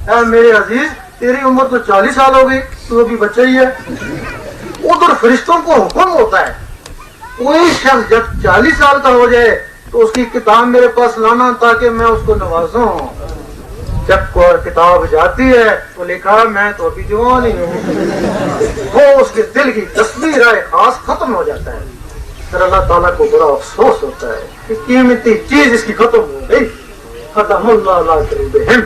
اے میرے عزیز تیری عمر تو 40 سال ہو گئی, تو ابھی بچہ ہی ہے. ادھر فرشتوں کو حکم ہوتا ہے کوئی شخص جب 40 سال کا ہو جائے تو اس کی کتاب میرے پاس لانا تاکہ میں اس کو نوازوں. جب کوئی کتاب جاتی ہے تو لکھا میں تو ابھی جوان ہی ہوں, وہ اس کے دل کی تصویر ہے خاص ختم ہو جاتا ہے. پھر اللہ تعالیٰ کو بڑا افسوس ہوتا ہے کہ قیمتی چیز اس کی ختم ہو گئی. ختم اللہ قریبہم.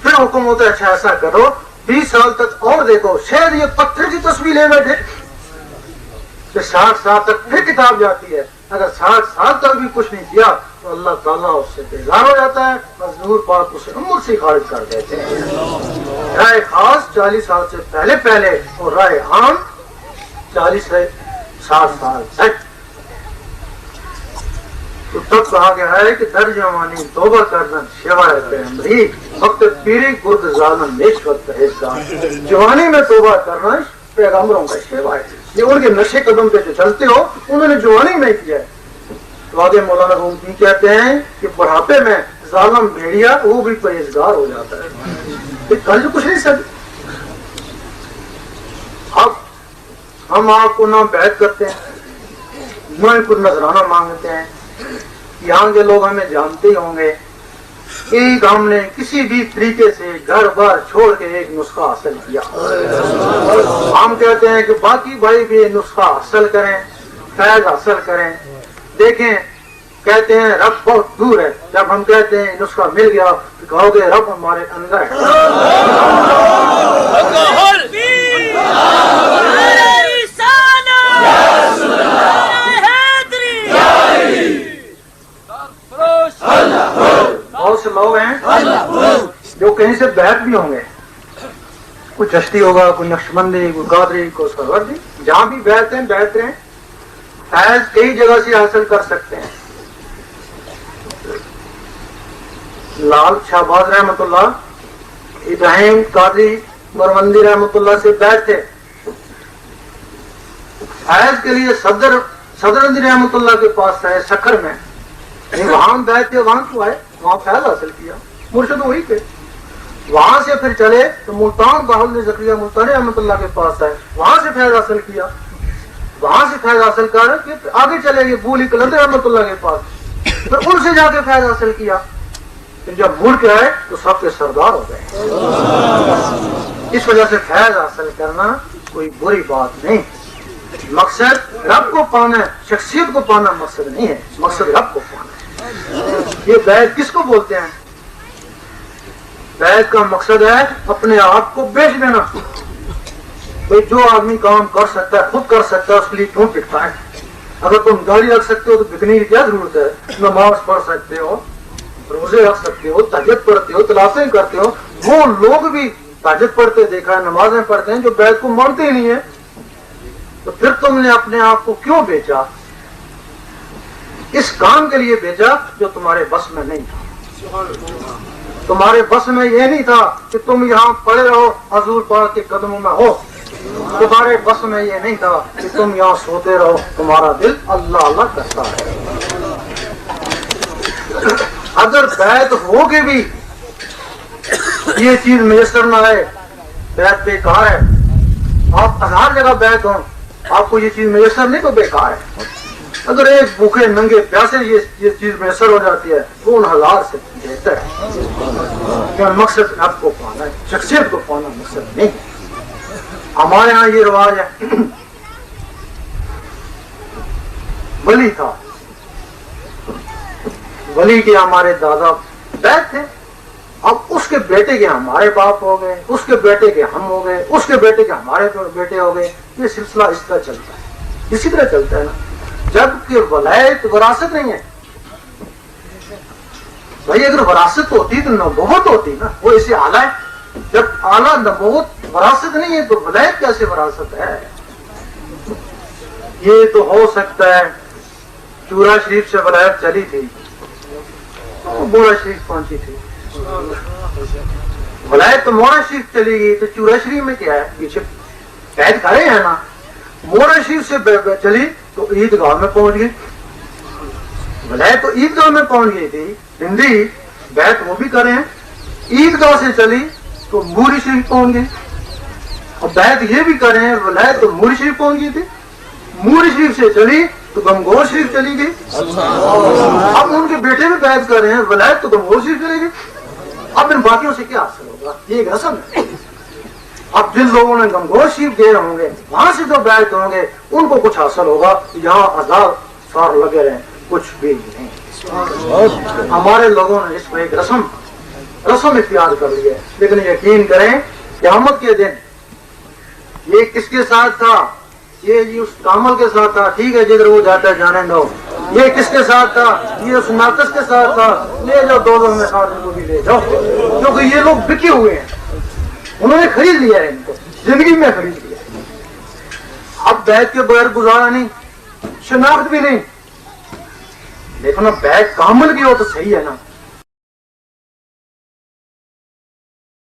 پھر حکم ہوتا ہے اچھا ایسا کرو 20 سال تک اور دیکھو, شاید یہ پتھر کی تصویر لے بیٹھے. پھر 60 سال تک پھر کتاب جاتی ہے, اگر 60 سال تک بھی کچھ نہیں کیا تو اللہ تعالیٰ اس سے بیزار ہو جاتا ہے, مزدور پاک اسے عمر سے خارج کر دیتے ہیں. رائے خاص 40 سال سے پہلے اور رائے عام 40 سے 60 سال تک. تو تب کہا گیا ہے کہ در جوانی توبہ کرنا شوائے پیغمبری وقت پیری گرد ظالم نیش وقت پرہیزگار. جوانی میں توبہ کرنا پیغمبروں کا شیوا ہے. یہ ان کے نشے قدم پہ جو چلتے ہو انہوں نے جوانی میں کیا ہے. تو آگے مولانا روم کہتے ہیں کہ بڑھاپے میں ظالم بھیڑیا وہ بھی پرہیزگار ہو جاتا ہے. کل جو کچھ نہیں سکتے. اب ہم آپ کو نہ بیعت کرتے ہیں نہ کچھ نذرانہ مانگتے ہیں. یہاں کے لوگ ہمیں جانتے ہی ہوں گے. ایک ہم نے کسی بھی طریقے سے گھر بار چھوڑ کے ایک نسخہ حاصل کیا. ہم کہتے ہیں کہ باقی بھائی بھی نسخہ حاصل کریں, فیض حاصل کریں. دیکھیں کہتے ہیں رب بہت دور ہے, جب ہم کہتے ہیں نسخہ مل گیا تو کہو گے رب ہمارے اندر ہے. بہت سے لوگ ہیں جو کہیں سے بیعت بھی ہوں گے, کوئی چشتی ہوگا, کوئی نقشبندی, کوئی قادری, کوئی سروردی. جہاں بھی بیعت ہیں بیعت رہیں. فیض کئی جگہ سے حاصل کر سکتے ہیں. لال شہباز رحمۃ اللہ, ابراہیم قادری مرمندی رحمۃ اللہ سے بیعت تھے. فیض کے لیے صدر اندی رحمۃ اللہ کے پاس ہے سکھر میں. وہاں بیعت تھے, وہاں کیوں آئے, وہاں فیض حاصل کیا. مرشد وہی تھے. وہاں سے پھر چلے تو ملتان بہاول زکریہ ملتانی رحمۃ اللہ کے پاس آئے, وہاں سے فیض حاصل کیا. وہاں سے فیض حاصل کر کے آگے چلے گئے بولی کلندر رحمۃ اللہ کے پاس, پھر ان سے جا کے فیض حاصل کیا. پھر جب مڑ کے آئے تو سب کے سردار ہو گئے. اس وجہ سے فیض حاصل کرنا کوئی بری بات نہیں. مقصد رب کو پانا ہے, شخصیت کو پانا مقصد نہیں ہے, مقصد رب کو پانا ہے. یہ بیعت کس کو بولتے ہیں؟ بیعت کا مقصد ہے اپنے آپ کو بیچ دینا. بھئی جو آدمی کام کر سکتا ہے خود کر سکتا ہے, اس کے لیے کیوں بکتا ہے؟ اگر تم گاڑی رکھ سکتے ہو تو بکنے کی کیا ضرورت ہے؟ نماز پڑھ سکتے ہو, روزے رکھ سکتے ہو, تہجد پڑھتے ہو, تلاوتیں کرتے ہو. وہ لوگ بھی تہجد پڑھتے دیکھا ہے, نمازیں پڑھتے ہیں, جو بیعت کو مانتے ہی نہیں ہے. تو پھر تم نے اپنے آپ کو کیوں بیچا؟ اس کام کے لیے بیچا جو تمہارے بس میں نہیں تھا. تمہارے بس میں یہ نہیں تھا کہ تم یہاں پڑے رہو حضور پاک کے قدموں میں ہو. تمہارے بس میں یہ نہیں تھا کہ تم یہاں سوتے رہو, تمہارا دل اللہ اللہ کرتا ہے. اگر بیعت ہو کے بھی یہ چیز میسر نہ آئے, بیعت بیکار ہے. آپ 1000 جگہ بیعت ہوں, آپ کو یہ چیز میسر نہیں تو بیکار ہے. اگر ایک بھوکے ننگے پیاسے یہ چیز میسر ہو جاتی ہے تو ان 1000 سے بہتر ہے. مقصد آپ کو پانا ہے, شخصیت کو پانا مقصد نہیں. ہمارے ہاں یہ رواج ہے, ولی تھا, ولی کے ہمارے دادا بیعت تھے. اب اس کے بیٹے کے ہمارے باپ ہو گئے, اس کے بیٹے کے ہم ہو گئے, اس کے بیٹے کے ہمارے بیٹے ہو گئے. یہ سلسلہ اس طرح چلتا ہے, اسی طرح چلتا ہے نا. جبکہ ولایت وراثت نہیں ہے. بھائی اگر وراثت ہوتی تو نبوت ہوتی نا, وہ اسے اعلیٰ ہے. جب اعلیٰ نبوت وراثت نہیں ہے تو ولایت کیسے وراثت ہے؟ یہ تو ہو سکتا ہے چورا شریف سے ولایت چلی تھی, بوڑا شریف پہنچی تھی. ولایت تو موڑا شریف چلی گئی تو چورا شریف میں کیا ہے, پیچھے قید کرے ہیں نا. موڑا شریف سے چلی تو عیدگاہ میں پہنچ گئی. ولایت تو عیدگاہ میں پہنچ گئی تھی. ہندی بیعت وہ بھی کرے ہیں, عیدگاہ سے چلی تو موری شریف پہنچ گئی، اور بیعت یہ بھی کریں ولایت تو موری شریف پہنچ گئی تھی، موری شریف سے چلی تو گنگور شریف چلی گئی، اب ان کے بیٹے بھی بیعت کر رہے ہیں ولایت تو گنگور شریف چلے گی۔ اب ان باقیوں سے کیا حاصل ہوگا؟ یہ ایک رسم ہے۔ اب جن لوگوں نے گنگور شریف گئے ہوں گے وہاں سے جو بیعت ہوں گے ان کو کچھ حاصل ہوگا، یہاں ہزار سال لگے رہے کچھ بھی نہیں۔ ہمارے لوگوں نے اس کو ایک رسم اختیار کر لی ہے، لیکن یقین کریں قیامت کے دن یہ کس کے ساتھ تھا؟ یہ جی اس کامل کے ساتھ تھا، ٹھیک ہے جدھر وہ جاتا ہے جانے دو۔ یہ کس کے ساتھ تھا؟ یہ اس ناقص کے ساتھ تھا، لے جاؤ دونوں میں ساتھ کو بھی لے جاؤ، کیونکہ یہ لوگ بکے ہوئے ہیں، انہوں نے خرید لیا ہے، ان کو زندگی میں خرید لیا۔ اب بیعت کے بغیر گزارا نہیں، شناخت بھی نہیں، لیکن اب بیعت کامل بھی ہو تو صحیح ہے نا۔